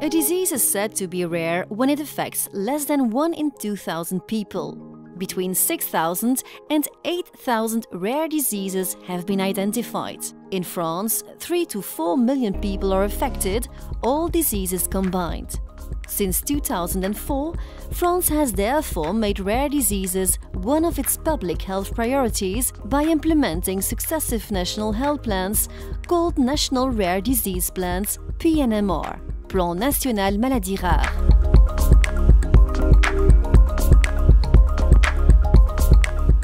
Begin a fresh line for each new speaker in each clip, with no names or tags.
A disease is said to be rare when it affects less than 1 in 2,000 people. Between 6,000 and 8,000 rare diseases have been identified. In France, 3 to 4 million people are affected, all diseases combined. Since 2004, France has therefore made rare diseases one of its public health priorities by implementing successive national health plans called National Rare Disease Plans (PNMR). Plan national maladies rares.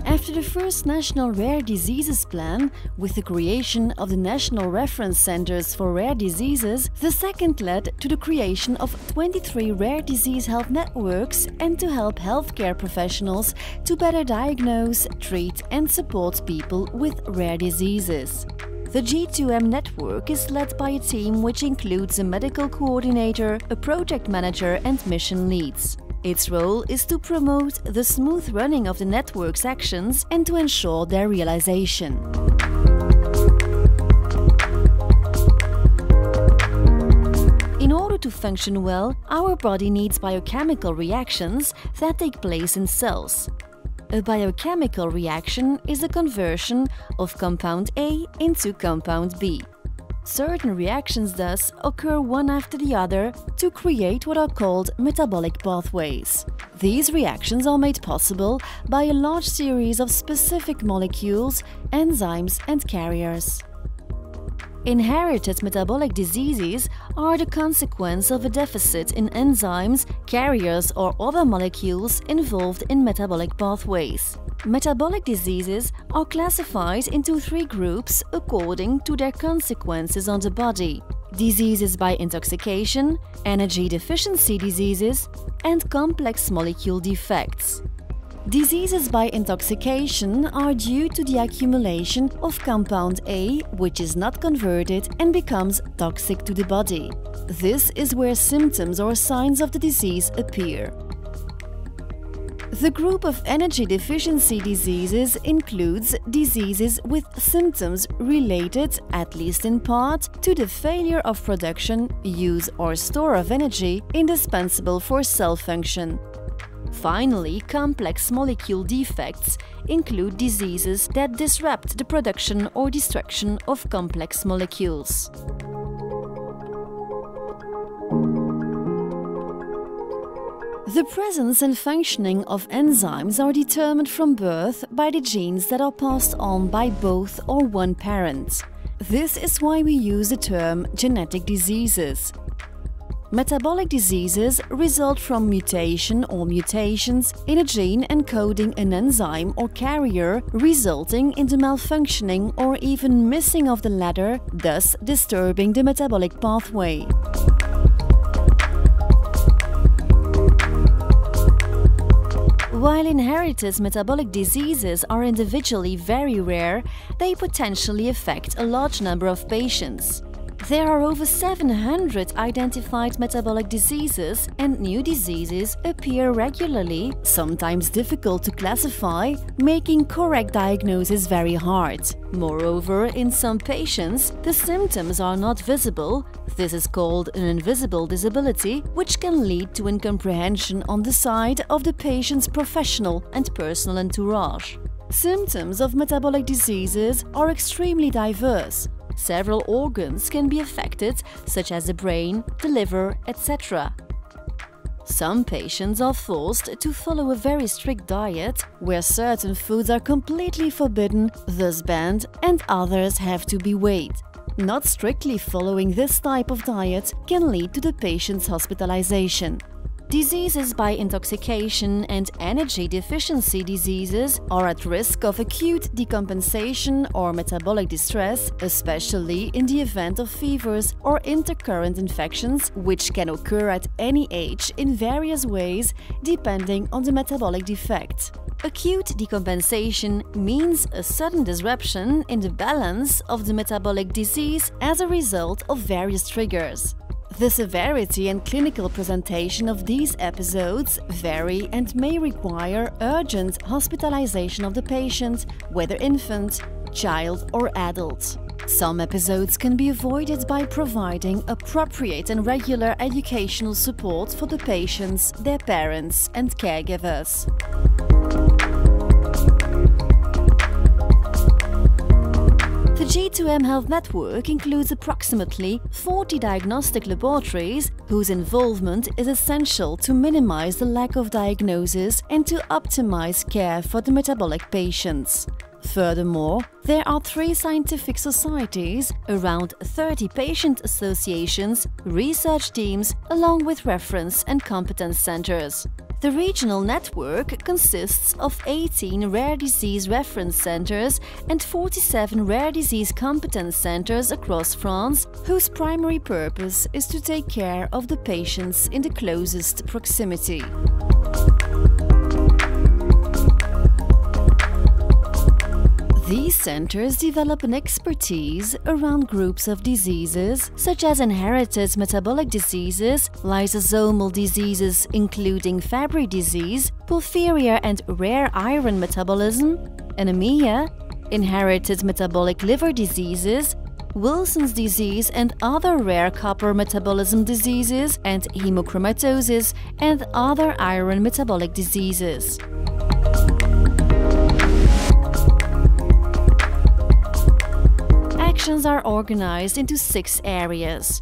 After the first National Rare Diseases Plan, with the creation of the National Reference Centers for Rare Diseases, the second led to the creation of 23 rare disease health networks and to help healthcare professionals to better diagnose, treat and support people with rare diseases. The G2M network is led by a team which includes a medical coordinator, a project manager and mission leads. Its role is to promote the smooth running of the network's actions and to ensure their realization. In order to function well, our body needs biochemical reactions that take place in cells. A biochemical reaction is a conversion of compound A into compound B. Certain reactions thus occur one after the other to create what are called metabolic pathways. These reactions are made possible by a large series of specific molecules, enzymes and carriers. Inherited metabolic diseases are the consequence of a deficit in enzymes, carriers or other molecules involved in metabolic pathways. Metabolic diseases are classified into 3 groups according to their consequences on the body: diseases by intoxication, energy deficiency diseases, and complex molecule defects. Diseases by intoxication are due to the accumulation of compound A, which is not converted and becomes toxic to the body. This is where symptoms or signs of the disease appear. The group of energy deficiency diseases includes diseases with symptoms related, at least in part, to the failure of production, use or store of energy indispensable for cell function. Finally, complex molecule defects include diseases that disrupt the production or destruction of complex molecules. The presence and functioning of enzymes are determined from birth by the genes that are passed on by both or one parent. This is why we use the term genetic diseases. Metabolic diseases result from mutation or mutations in a gene encoding an enzyme or carrier, resulting in the malfunctioning or even missing of the latter, thus disturbing the metabolic pathway. While inherited metabolic diseases are individually very rare, they potentially affect a large number of patients. There are over 700 identified metabolic diseases, and new diseases appear regularly, sometimes difficult to classify, making correct diagnosis very hard. Moreover, in some patients, the symptoms are not visible. This is called an invisible disability, which can lead to incomprehension on the side of the patient's professional and personal entourage. Symptoms of metabolic diseases are extremely diverse. Several organs can be affected, such as the brain, the liver, etc. Some patients are forced to follow a very strict diet, where certain foods are completely forbidden, thus banned, and others have to be weighed. Not strictly following this type of diet can lead to the patient's hospitalization. Diseases by intoxication and energy deficiency diseases are at risk of acute decompensation or metabolic distress, especially in the event of fevers or intercurrent infections, which can occur at any age in various ways depending on the metabolic defect. Acute decompensation means a sudden disruption in the balance of the metabolic disease as a result of various triggers. The severity and clinical presentation of these episodes vary and may require urgent hospitalization of the patient, whether infant, child or adult. Some episodes can be avoided by providing appropriate and regular educational support for the patients, their parents and caregivers. The G2M Health Network includes approximately 40 diagnostic laboratories whose involvement is essential to minimize the lack of diagnosis and to optimize care for the metabolic patients. Furthermore, there are 3 scientific societies, around 30 patient associations, research teams, along with reference and competence centers. The regional network consists of 18 rare disease reference centers and 47 rare disease competence centers across France, whose primary purpose is to take care of the patients in the closest proximity. These centers develop an expertise around groups of diseases such as inherited metabolic diseases, lysosomal diseases including Fabry disease, porphyria and rare iron metabolism, anemia, inherited metabolic liver diseases, Wilson's disease and other rare copper metabolism diseases, and hemochromatosis and other iron metabolic diseases. Actions are organized into 6 areas.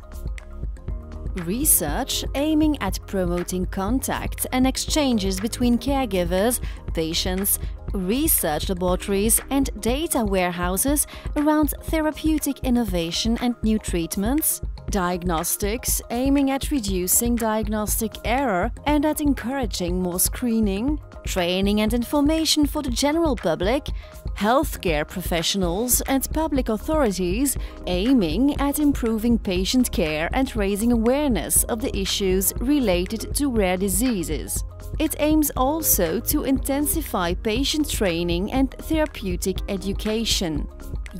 Research, aiming at promoting contact and exchanges between caregivers, patients, research laboratories and data warehouses around therapeutic innovation and new treatments. Diagnostics, aiming at reducing diagnostic error and at encouraging more screening. Training and information for the general public, healthcare professionals and public authorities, aiming at improving patient care and raising awareness of the issues related to rare diseases. It aims also to intensify patient training and therapeutic education.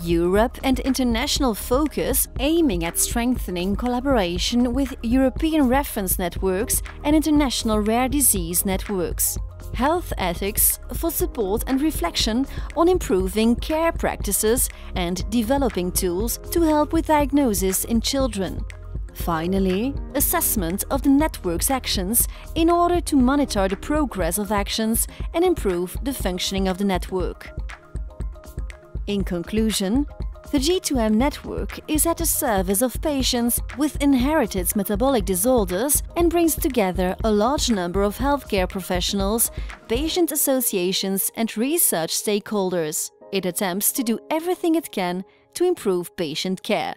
Europe and international focus, aiming at strengthening collaboration with European reference networks and international rare disease networks. Health ethics for support and reflection on improving care practices and developing tools to help with diagnosis in children. Finally, assessment of the network's actions in order to monitor the progress of actions and improve the functioning of the network. In conclusion, the G2M network is at the service of patients with inherited metabolic disorders and brings together a large number of healthcare professionals, patient associations and research stakeholders. It attempts to do everything it can to improve patient care.